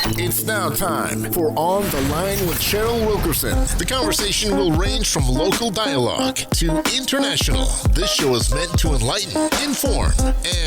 It's now time for On the Line with Cheryl Wilkerson. The conversation will range from local dialogue to international. This show is meant to enlighten, inform,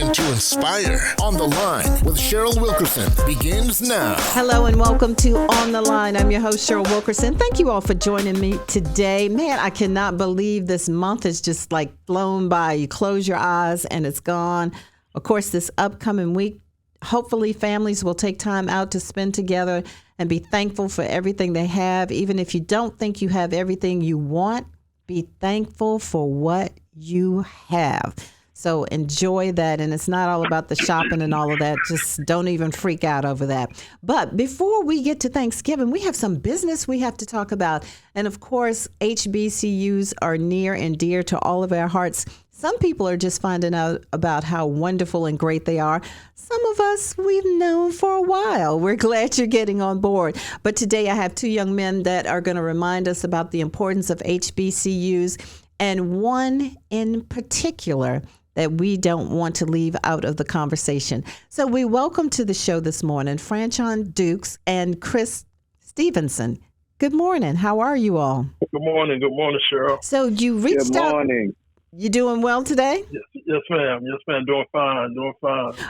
and to inspire. On the Line with Cheryl Wilkerson begins now. Hello and welcome to On the Line. I'm your host, Cheryl Wilkerson. Thank you all for joining me today. Man, I cannot believe this month is just like flown by. You close your eyes and it's gone. Of course, this upcoming week, hopefully families will take time out to spend together and be thankful for everything they have. Even if you don't think you have everything you want, be thankful for what you have. So enjoy that. And it's not all about the shopping and all of that. Just don't even freak out over that. But before we get to Thanksgiving, we have some business we have to talk about. And of course, HBCUs are near and dear to all of our hearts. Some people are just finding out about how wonderful and great they are. Some of us we've known for a while. We're glad you're getting on board. But today I have two young men that are going to remind us about the importance of HBCUs, and one in particular that we don't want to leave out of the conversation. So we welcome to the show this morning Franchon Dukes and Chris Stephenson. Good morning. How are you all? Good morning. Good morning, Cheryl. So you reached out. Good morning. You doing well today? Yes, ma'am. Yes, ma'am. Doing fine.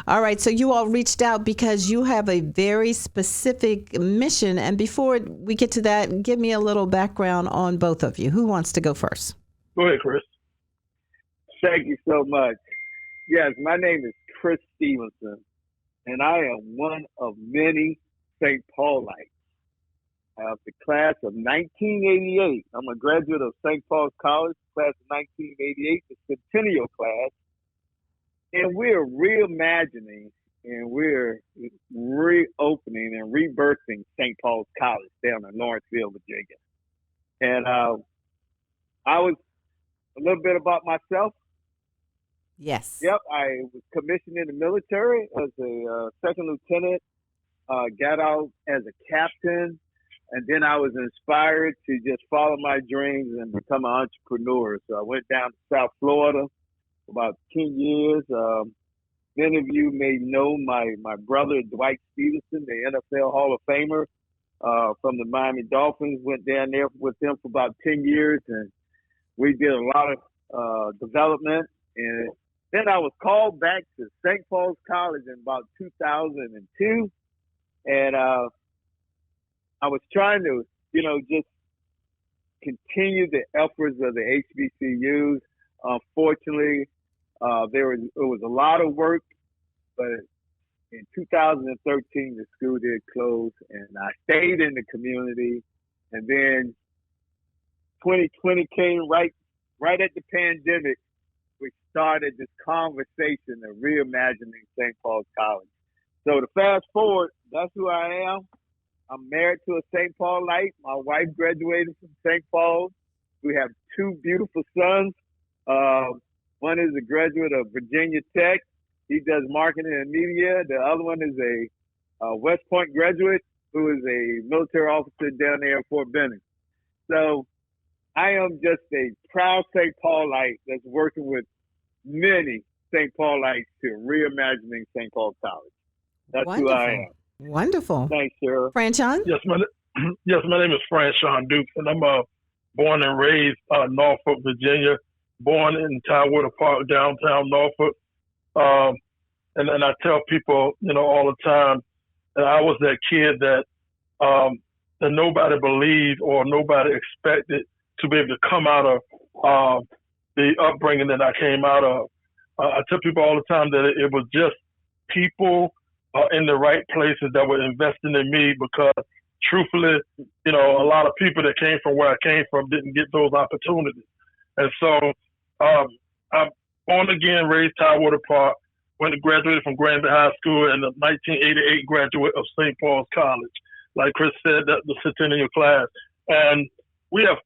All right. So you all reached out because you have a very specific mission. And before we get to that, give me a little background on both of you. Who wants to go first? Go ahead, Chris. Thank you so much. Yes, my name is Chris Stephenson, and I am one of many St. Paulites of the class of 1988. I'm a graduate of St. Paul's College, class of 1988, the Centennial class. And we're reimagining and we're reopening and rebirthing St. Paul's College down in Lawrenceville, Virginia. And I was a little bit about myself. Yes. Yep, I was commissioned in the military as a second lieutenant, got out as a captain, and then I was inspired to just follow my dreams and become an entrepreneur. So I went down to South Florida for about 10 years. Many of you may know my brother, Dwight Stephenson, the NFL Hall of Famer from the Miami Dolphins. Went down there with them for about 10 years, and we did a lot of development. And then I was called back to St. Paul's College in about 2002. And I was trying to, just continue the efforts of the HBCUs. Unfortunately, it was a lot of work, but in 2013, the school did close, and I stayed in the community. And then 2020 came right at the pandemic. We started this conversation of reimagining St. Paul's College. So to fast forward, that's who I am. I'm married to a St. Paulite. My wife graduated from St. Paul's. We have two beautiful sons. One is a graduate of Virginia Tech. He does marketing and media. The other one is a West Point graduate who is a military officer down there in Fort Benning. So I am just a proud St. Paulite that's working with many St. Paulites to reimagining St. Paul's College. That's Wonderful. who I am. Wonderful. Thanks, Cheryl. Franchon? Yes, my name is Franchon Dukes, and I'm born and raised Norfolk, Virginia. Born in Tidewater Park, downtown Norfolk. And I tell people, all the time that I was that kid that nobody believed or nobody expected to be able to come out of the upbringing that I came out of. I tell people all the time that it was just people in the right places that were investing in me, because truthfully, a lot of people that came from where I came from didn't get those opportunities. And so I'm born again, raised Tidewater Park, graduated from Granby High School, and a 1988 graduate of St. Paul's College. Like Chris said, that's the Centennial class. And we have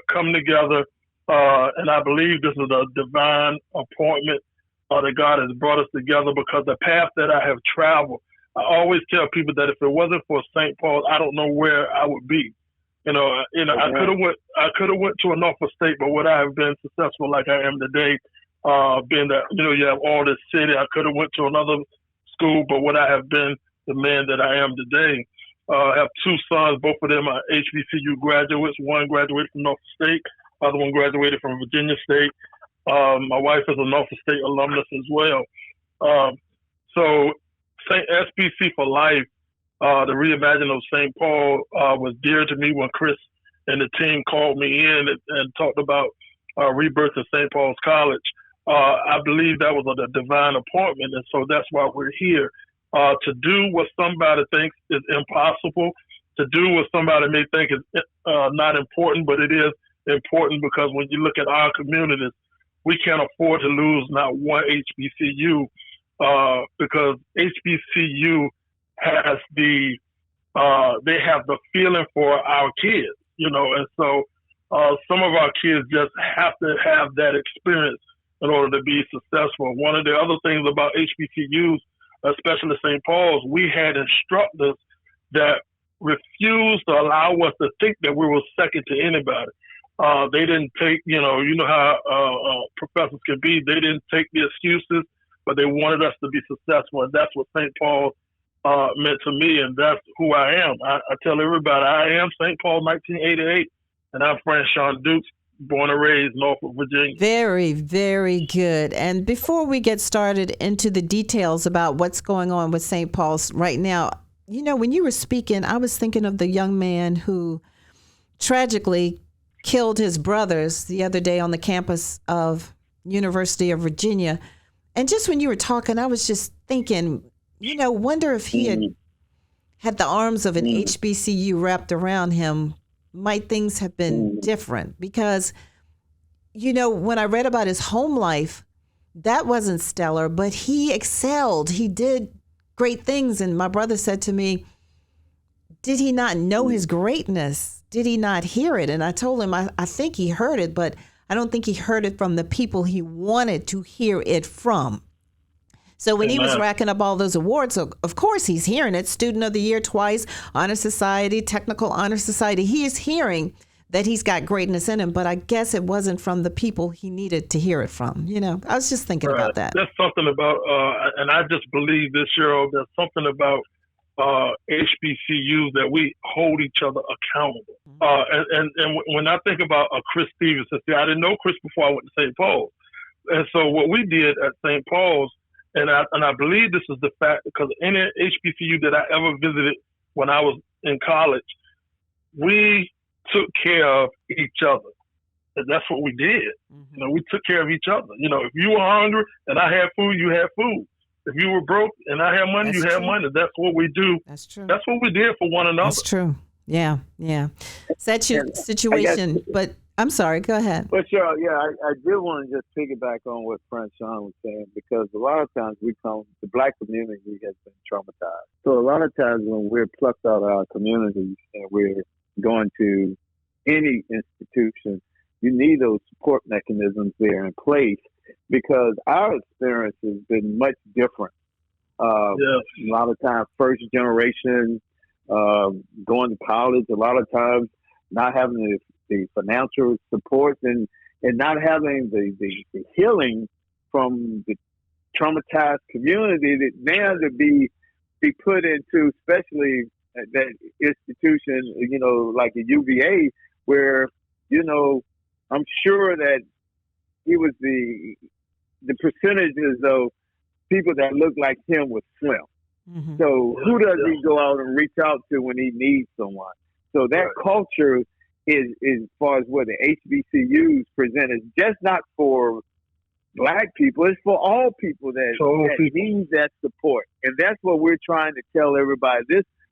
come together, and I believe this is a divine appointment that God has brought us together, because the path that I have traveled, I always tell people that if it wasn't for St. Paul's, I don't know where I would be. I could have went to a Norfolk State, but would I have been successful like I am today? Being that you have all this city, I could have went to another school, but would I have been the man that I am today. I have two sons. Both of them are HBCU graduates. One graduated from Norfolk State. Other one graduated from Virginia State. My wife is a Norfolk State alumnus as well. So SBC for Life, the reimagining of St. Paul was dear to me when Chris and the team called me in and talked about rebirth of St. Paul's College. I believe that was a divine appointment, and so that's why we're here. To do what somebody thinks is impossible, to do what somebody may think is not important, but it is important because when you look at our communities, we can't afford to lose not one HBCU because HBCU has they have the feeling for our kids, and so some of our kids just have to have that experience in order to be successful. One of the other things about HBCUs, especially St. Paul's, we had instructors that refused to allow us to think that we were second to anybody. They didn't take, how professors can be. They didn't take the excuses, but they wanted us to be successful. And that's what St. Paul meant to me, and that's who I am. I tell everybody I am St. Paul 1988, and I'm Franchon Dukes, born and raised Norfolk, Virginia. Very, very good. And before we get started into the details about what's going on with St. Paul's right now, when you were speaking, I was thinking of the young man who tragically killed his brothers the other day on the campus of University of Virginia. And just when you were talking, I was just thinking, wonder if he had the arms of an HBCU wrapped around him, might things have been different? Because, when I read about his home life, that wasn't stellar, but he excelled. He did great things. And my brother said to me, did he not know his greatness? Did he not hear it? And I told him, I think he heard it, but I don't think he heard it from the people he wanted to hear it from. So when he was racking up all those awards, of course he's hearing it. Student of the Year twice, Honor Society, Technical Honor Society. He is hearing that he's got greatness in him, but I guess it wasn't from the people he needed to hear it from. I was just thinking about that. There's something about, and I just believe this, Cheryl, there's something about HBCUs that we hold each other accountable. And when I think about Chris Stephenson, see, I didn't know Chris before I went to St. Paul's. And so what we did at St. Paul's, and I believe this is the fact, because any HBCU that I ever visited when I was in college, we took care of each other. And that's what we did. We took care of each other. If you were hungry and I had food, you had food. If you were broke and I had money, you had money. That's what we do. That's true. That's what we did for one another. That's true. Yeah. That's your situation. But I'm sorry. Go ahead. But sure, I did want to just piggyback on what Franchon was saying, because a lot of times the Black community has been traumatized. So a lot of times when we're plucked out of our communities and we're going to any institution, you need those support mechanisms there in place, because our experience has been much different. A lot of times, first generation, going to college, a lot of times not having the financial support and not having the healing from the traumatized community that now to be put into, especially that institution, like a UVA, where, I'm sure that he was the percentages of people that look like him was slim. So who does he go out and reach out to when he needs someone? So that culture is as far as what the HBCUs present, is just not for Black people, it's for all people that need that support. And that's what we're trying to tell everybody.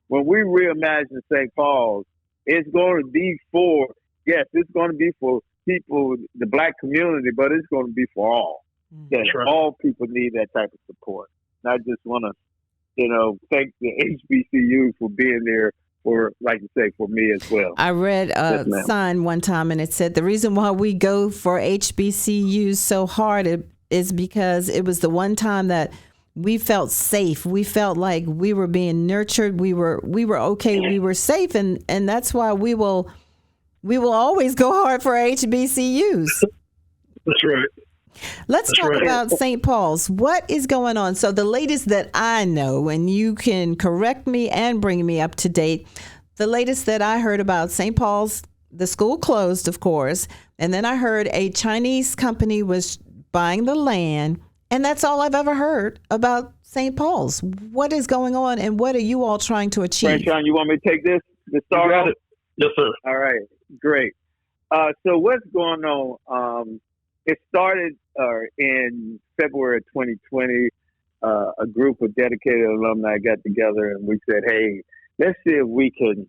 When we reimagine St. Paul's, it's going to be it's going to be for people, the Black community, but it's going to be for all. All people need that type of support. And I just want to, thank the HBCUs for being there for, like you say, for me as well. I read a sign one time and it said, the reason why we go for HBCUs so hard is because it was the one time that we felt safe. We felt like we were being nurtured. We were okay. We were safe. And that's why we will always go hard for HBCUs. That's right. Let's That's talk right. about St. Paul's. What is going on? So the latest that I know, and you can correct me and bring me up to date, the latest that I heard about St. Paul's, the school closed, of course, and then I heard a Chinese company was buying the land, and that's all I've ever heard about St. Paul's. What is going on, and what are you all trying to achieve? Franchon, you want me to take this to start You got off? it. Yes, sir. All right, great. So what's going on? It started in February of 2020. A group of dedicated alumni got together and we said, hey, let's see if we can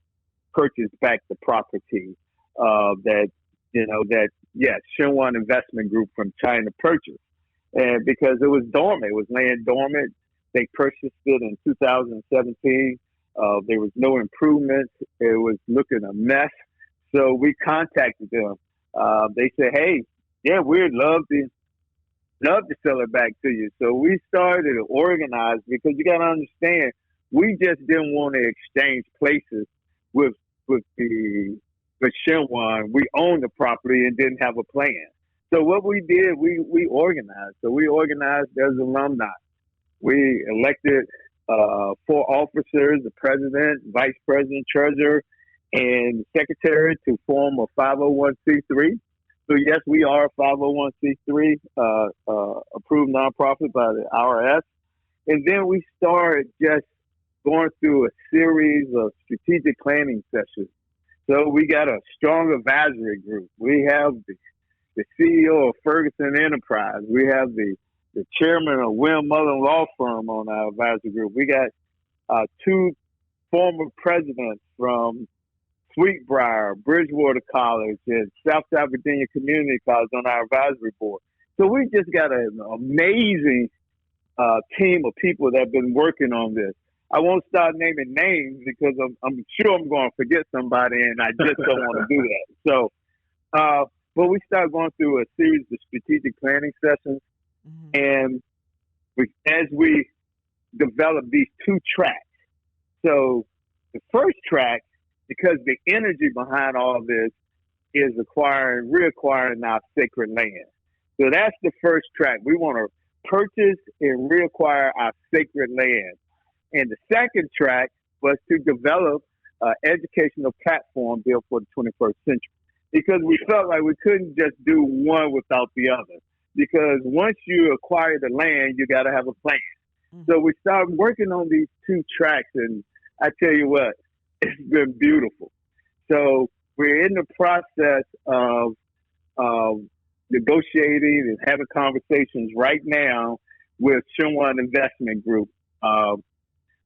purchase back the property that Shenwan Investment Group from China purchased. And because it was dormant, it was laying dormant. They purchased it in 2017. There was no improvements. It was looking a mess. So we contacted them. They said, hey, yeah, we'd love to sell it back to you. So we started to organize because you got to understand, we just didn't want to exchange places with Shenwan. We owned the property and didn't have a plan. So what we did, we organized. So we organized as alumni. We elected 4 officers, the president, vice president, treasurer, and secretary to form a 501c3. So yes, we are a 501c3 approved nonprofit by the IRS. And then we started just going through a series of strategic planning sessions. So we got a strong advisory group. We have the CEO of Ferguson Enterprise. We have the chairman of William Mullen Law Firm on our advisory group. We got 2 former presidents from Sweetbriar, Bridgewater College, and Southside Virginia Community College on our advisory board. So we just got an amazing team of people that have been working on this. I won't start naming names because I'm sure I'm going to forget somebody, and I just don't want to do that. So, but we started going through a series of strategic planning sessions, and as we developed these 2 tracks. So the first track, because the energy behind all of this is reacquiring our sacred land. So that's the first track. We want to purchase and reacquire our sacred land. And the second track was to develop an educational platform built for the 21st century. Because we felt like we couldn't just do one without the other. Because once you acquire the land, you got to have a plan. So we started working on these 2 tracks, and I tell you what, it's been beautiful. So we're in the process of negotiating and having conversations right now with Shenwan Investment Group.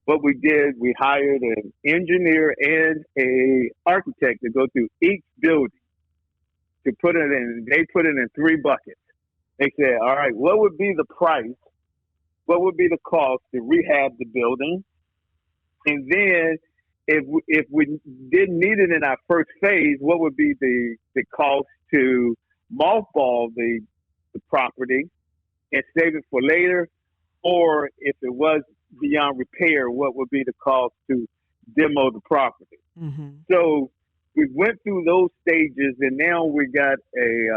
What we did, we hired an engineer and an architect to go through each building to put it in. They put it in 3 buckets. They said, all right, what would be the price? What would be the cost to rehab the building? And then if we didn't need it in our first phase, what would be the cost to mothball the property and save it for later? Or if it was beyond repair, what would be the cost to demo the property? So we went through those stages, and now we got a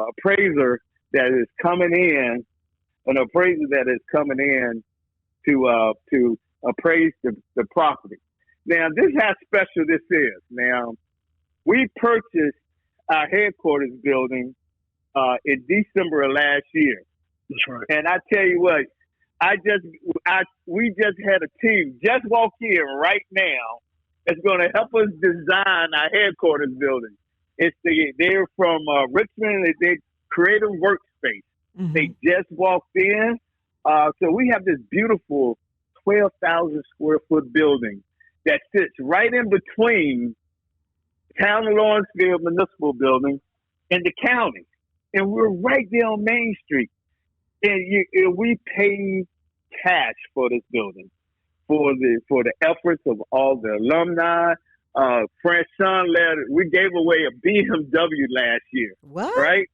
appraiser that is coming in, to appraise the property. Now, this is how special this is. Now, we purchased our headquarters building in December of last year. That's right. And I tell you what, we just had a team just walk in right now that's going to help us design our headquarters building. They're from Richmond. They Creative Workspace. They just walked in. So we have this beautiful 12,000 square foot building that sits right in between Town of Lawrenceville Municipal Building and the county. And we're right there on Main Street. And we pay cash for this building, for the efforts of all the alumni. Franchon we gave away a BMW last year. What? Right?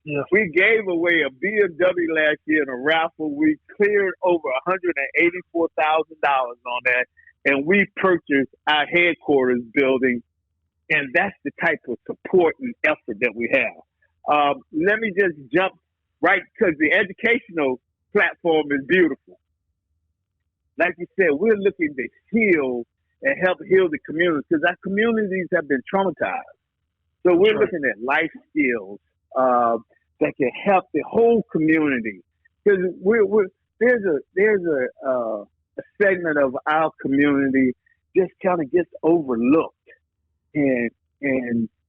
Yeah. We gave away a BMW last year in a raffle. We cleared over $184,000 on that, and we purchased our headquarters building. And that's the type of support and effort that we have. Let me just jump right? Because the educational platform is beautiful. Like you said, we're looking to heal and help heal the community because our communities have been traumatized. So we're looking at life skills that can help the whole community. Because there's a segment of our community just kind of gets overlooked, and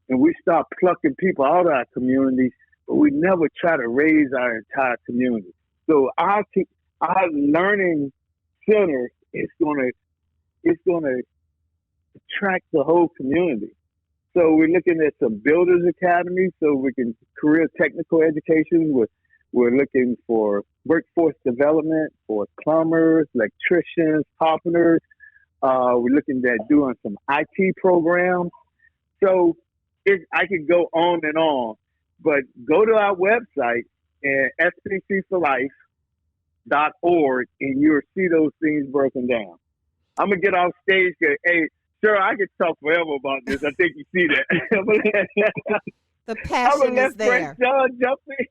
we start plucking people out of our communities, but we never try to raise our entire community. So our learning center is going to attract the whole community. So we're looking at some builders academies, so we can career technical education. We're looking for workforce development for plumbers, electricians, carpenters. We're looking at doing some IT programs. So I could go on and on, but go to our website at spcforlife.org and you'll see those things broken down. I'm going to get off stage. Hey, sir, I could talk forever about this. I think you see that. The passion is there. Franchon jump in.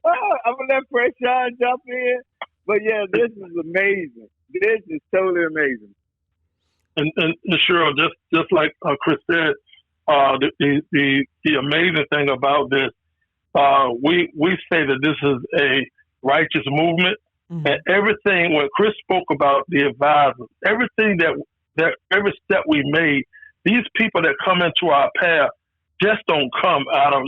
I'm going to let Franchon jump in. But, yeah, this is amazing. This is totally amazing. And Cheryl, just like Chris said, the amazing thing about this, we say that this is a righteous movement, and everything. When Chris spoke about the advisors, everything that every step we made, these people that come into our path just don't come out of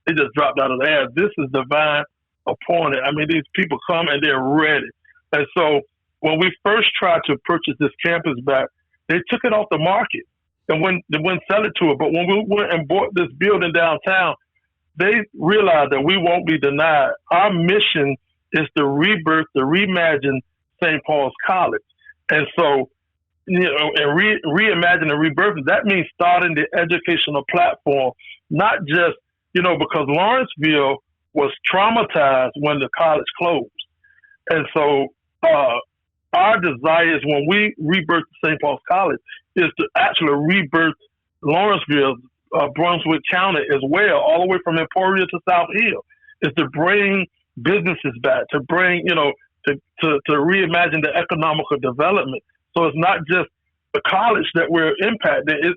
they just dropped out of the air. This is divine appointed. I mean, these people come and they're ready. And so when we first tried to purchase this campus back, they took it off the market and wouldn't sell it to it. But when we went and bought this building downtown, they realized that we won't be denied. Our mission is to rebirth, to reimagine St. Paul's College. And so, and reimagine and rebirth, that means starting the educational platform, not just, because Lawrenceville was traumatized when the college closed. And so our desire is when we rebirth St. Paul's College is to actually rebirth Lawrenceville, Brunswick County as well, all the way from Emporia to South Hill, is to bring businesses back, to bring, to reimagine the economical development. So it's not just the college that we're impacting,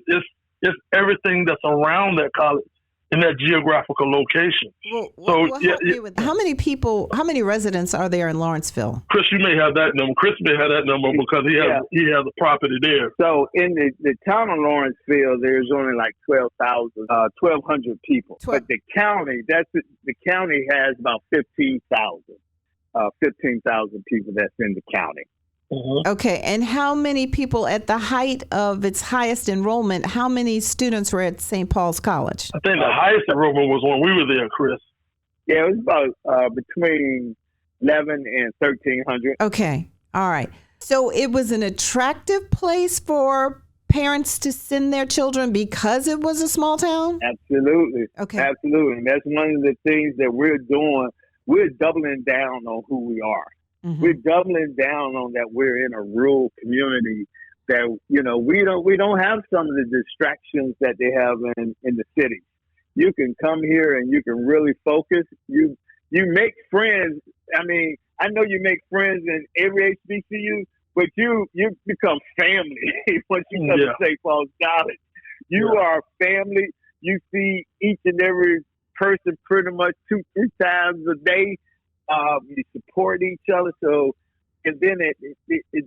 it's everything that's around that college in that geographical location. How many residents are there in Lawrenceville? Chris, you may have that number. Chris may have that number because he has a property there. So in the town of Lawrenceville, there's only like 1,200 people. But the county has about 15,000 people that's in the county. Mm-hmm. Okay, and how many people at the height of its highest enrollment, how many students were at St. Paul's College? I think the highest enrollment was when we were there, Chris. Yeah, it was about between 11 and 1,300. Okay, all right. So it was an attractive place for parents to send their children because it was a small town? Absolutely. Okay. Absolutely. And that's one of the things that we're doing. We're doubling down on who we are. Mm-hmm. We're doubling down on that we're in a rural community that, we don't have some of the distractions that they have in the city. You can come here and you can really focus. You make friends. I mean, I know you make friends in every HBCU, but you become family once you come to St. Paul's College. You are family. You see each and every person pretty much 2-3 times a day. We support each other. So, and then it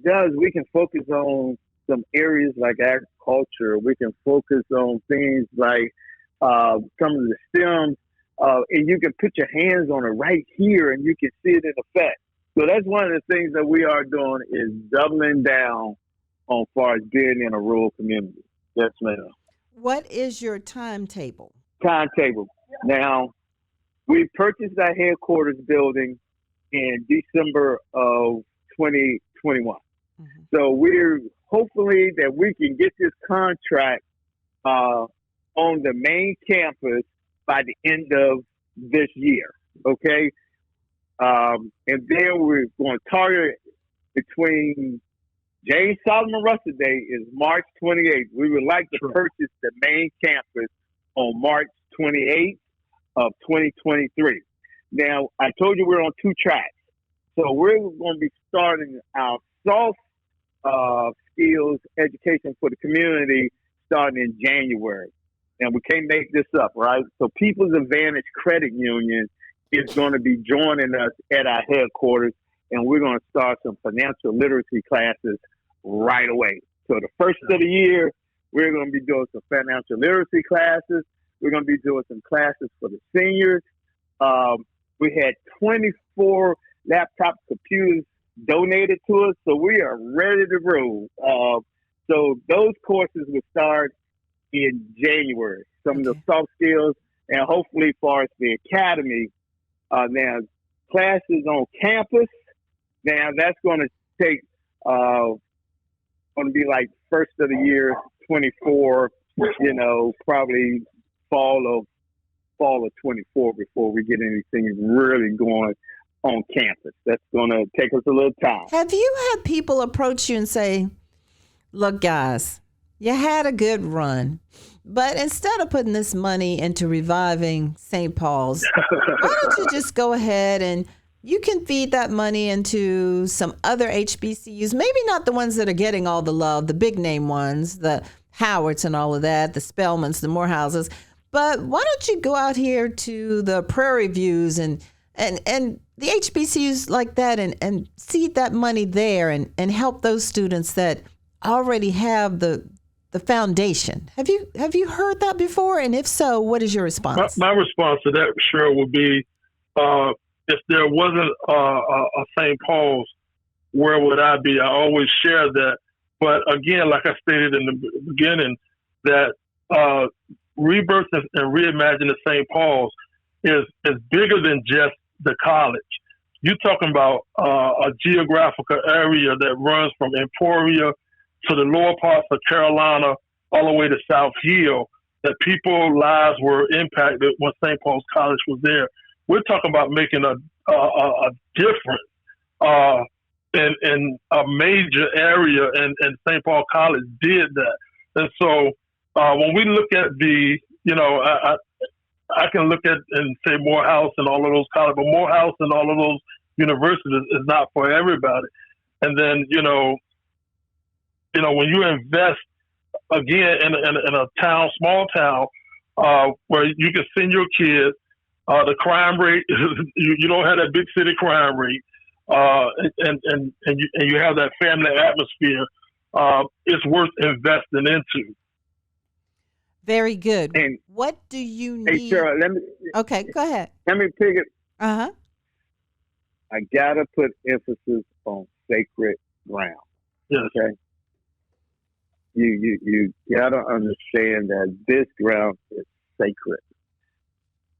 does, we can focus on some areas like agriculture. We can focus on things like some of the STEM, and you can put your hands on it right here and you can see it in effect. So that's one of the things that we are doing is doubling down on far as being in a rural community. Yes, ma'am. What is your timetable? Now, we purchased our headquarters building in December of 2021. Mm-hmm. So we're hopefully that we can get this contract on the main campus by the end of this year. Okay. And then we're going to target between James Solomon Russell Day is March 28th. We would like to purchase the main campus on March 28th of 2023. Now, I told you we're on 2 tracks. So we're going to be starting our soft skills education for the community starting in January. And we can't make this up, right? So People's Advantage Credit Union is going to be joining us at our headquarters, and we're going to start some financial literacy classes right away. So the first of the year, we're going to be doing some financial literacy classes. We're going to be doing some classes for the seniors. We had 24 laptop computers donated to us, so we are ready to roll. So those courses will start in January. Some of the soft skills, and hopefully for us, the academy. Now, classes on campus, now that's going to take, going to be like first of the year, 24, probably fall of 24 before we get anything really going on campus. That's going to take us a little time. Have you had people approach you and say, look, guys, you had a good run, but instead of putting this money into reviving St. Paul's, why don't you just go ahead and you can feed that money into some other HBCUs, maybe not the ones that are getting all the love, the big name ones, the Howards and all of that, the Spelmans, the Morehouses, but why don't you go out here to the Prairie Views and the HBCUs like that and seed that money there and help those students that already have the foundation. Have you heard that before? And if so, what is your response? My response to that, Cheryl, would be if there wasn't a St. Paul's, where would I be? I always share that. But again, like I stated in the beginning, that rebirth and reimagining St. Paul's is bigger than just the college. You're talking about a geographical area that runs from Emporia to the lower parts of Carolina, all the way to South Hill, that people's lives were impacted when St. Paul's College was there. We're talking about making a difference in a major area, and St. Paul College did that. And so when we look at I can look at and say Morehouse and all of those colleges, but Morehouse and all of those universities is not for everybody. And then, when you invest again in a town, small town, where you can send your kids, the crime rate, you don't have that big city crime rate, and you have that family atmosphere, it's worth investing into. Very good. And what do you need? Hey, Cheryl, Okay, go ahead. Let me pick it. Uh-huh. I got to put emphasis on sacred ground. Yes. Okay? You got to understand that this ground is sacred.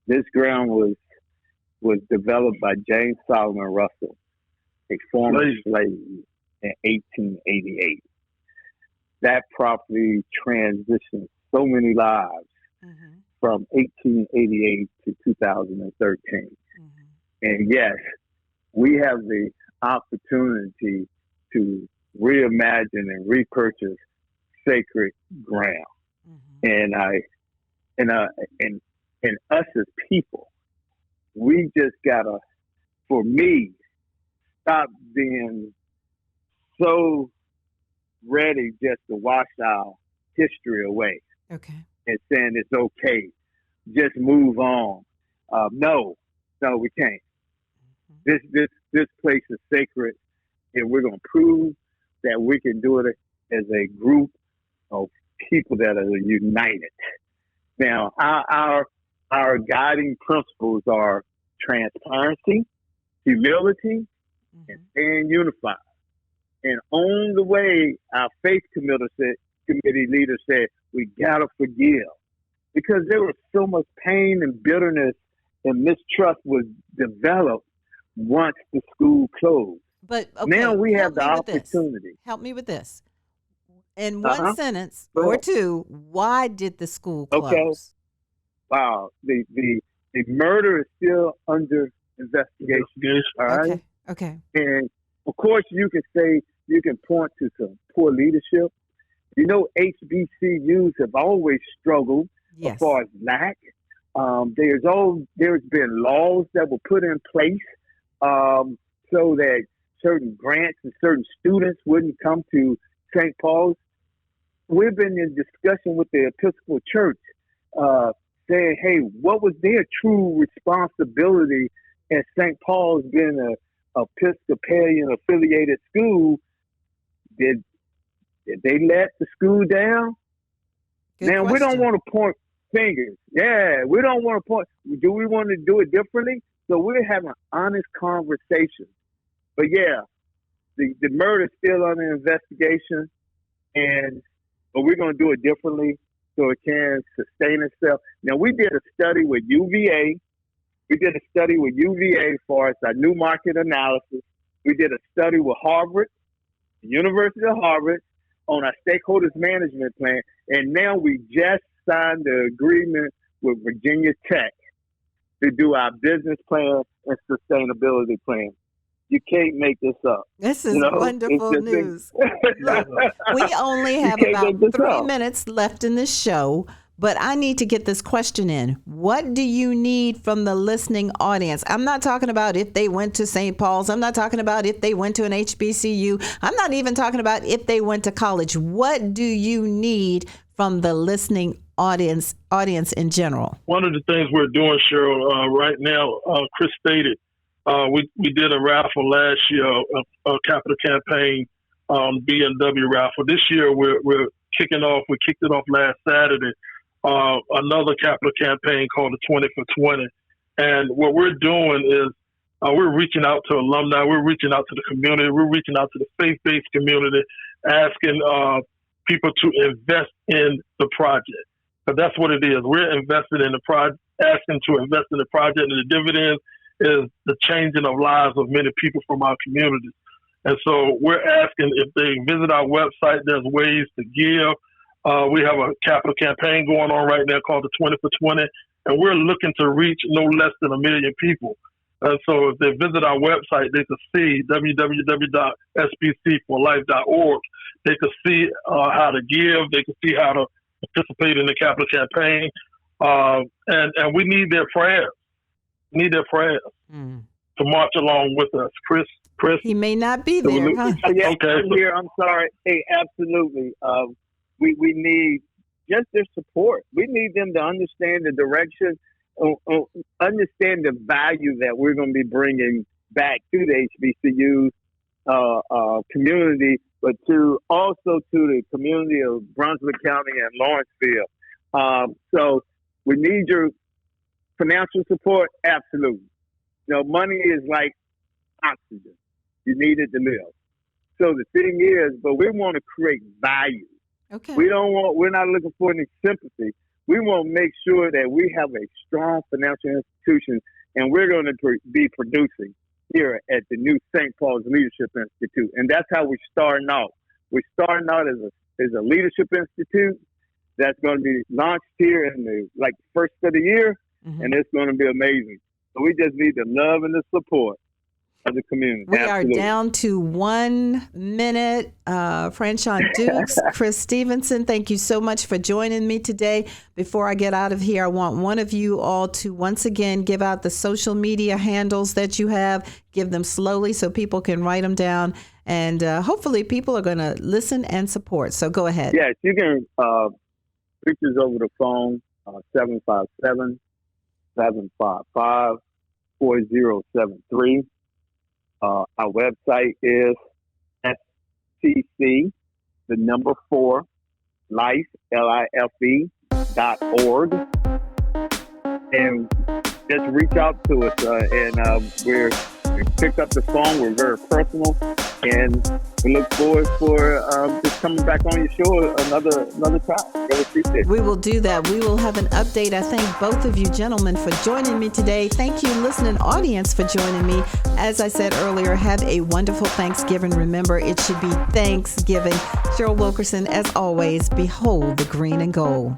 This ground was developed by James Solomon Russell, a former slave, in 1888. That property transitioned so many lives from 1888 to 2013. And yes, we have the opportunity to reimagine and repurchase sacred ground. And us as people, we just gotta, for me, stop being so ready just to wash our history away. Okay. And saying it's okay, just move on. No, we can't. This place is sacred, and we're gonna prove that we can do it as a group of people that are united. Now, our guiding principles are transparency, humility, and staying unified. And on the way, our faith committee leaders said, we gotta forgive, because there was so much pain and bitterness and mistrust was developed once the school closed. But okay, now we have the opportunity. Help me with this. In one sentence or two, why did the school close? Okay. Wow. The murder is still under investigation. All right. Okay. And of course, you can point to some poor leadership. HBCUs have always struggled as far as lack. There's been laws that were put in place so that certain grants and certain students wouldn't come to St. Paul's. We've been in discussion with the Episcopal Church, saying, hey, what was their true responsibility at St. Paul's being a Episcopalian affiliated school? Did they let the school down? Good Now, question. we don't want to point fingers. Yeah, we don't want to point. Do we want to do it differently? So we're having honest conversations. But yeah, the murder is still under investigation, but we're going to do it differently so it can sustain itself. Now, we did a study with UVA. We did a study with UVA for our new market analysis. We did a study with Harvard, the University of Harvard, on our stakeholders management plan. And now we just signed the agreement with Virginia Tech to do our business plan and sustainability plan. You can't make this up. This is wonderful news. Look, we only have about 3 minutes left in this show, but I need to get this question in. What do you need from the listening audience? I'm not talking about if they went to St. Paul's. I'm not talking about if they went to an HBCU. I'm not even talking about if they went to college. What do you need from the listening audience in general? One of the things we're doing, Cheryl, right now, Chris stated, we did a raffle last year, a capital campaign, BMW raffle. This year we're kicking off. We kicked it off last Saturday. Another capital campaign called the 20 for 20. And what we're doing is we're reaching out to alumni. We're reaching out to the community. We're reaching out to the faith-based community, asking people to invest in the project. But that's what it is. We're invested in the project, asking to invest in the project, and the dividends is the changing of lives of many people from our communities. And so we're asking if they visit our website, there's ways to give. We have a capital campaign going on right now called the 20 for 20, and we're looking to reach no less than 1 million people. And so if they visit our website, they can see www.sbcforlife.org. They can see how to give. They can see how to participate in the capital campaign. And we need their prayers. To march along with us. Chris? He may not be there, huh? Yeah, okay. I'm here. I'm sorry. Hey, absolutely. We need just their support. We need them to understand the direction, understand the value that we're going to be bringing back to the HBCU community, but also to the community of Brunswick County and Lawrenceville. So we need your financial support. Absolutely. Money is like oxygen. You need it to live. So the thing is, but we want to create value. Okay. We're not looking for any sympathy. We want to make sure that we have a strong financial institution, and we're going to be producing here at the new St. Paul's Leadership Institute. And that's how we're starting out. We're starting out as a leadership institute that's going to be launched here in the first of the year, and it's going to be amazing. So we just need the love and the support of the community. We Absolutely. are down to 1 minute. Franchon Dukes, Chris Stephenson, thank you so much for joining me today. Before I get out of here, I want one of you all to once again give out the social media handles that you have. Give them slowly so people can write them down. And hopefully people are going to listen and support. So go ahead. Yes, you can pictures over the phone, 757-755-4073. Our website is STC4 Life, LIFE.org. And just reach out to us. We pick up the phone. We're very personal. And we look forward for just coming back on your show another time. Really appreciate it. We will do that. We will have an update. I thank both of you gentlemen for joining me today. Thank you, listening audience, for joining me. As I said earlier, have a wonderful Thanksgiving. Remember, it should be Thanksgiving. Cheryl Wilkerson, as always, behold the green and gold.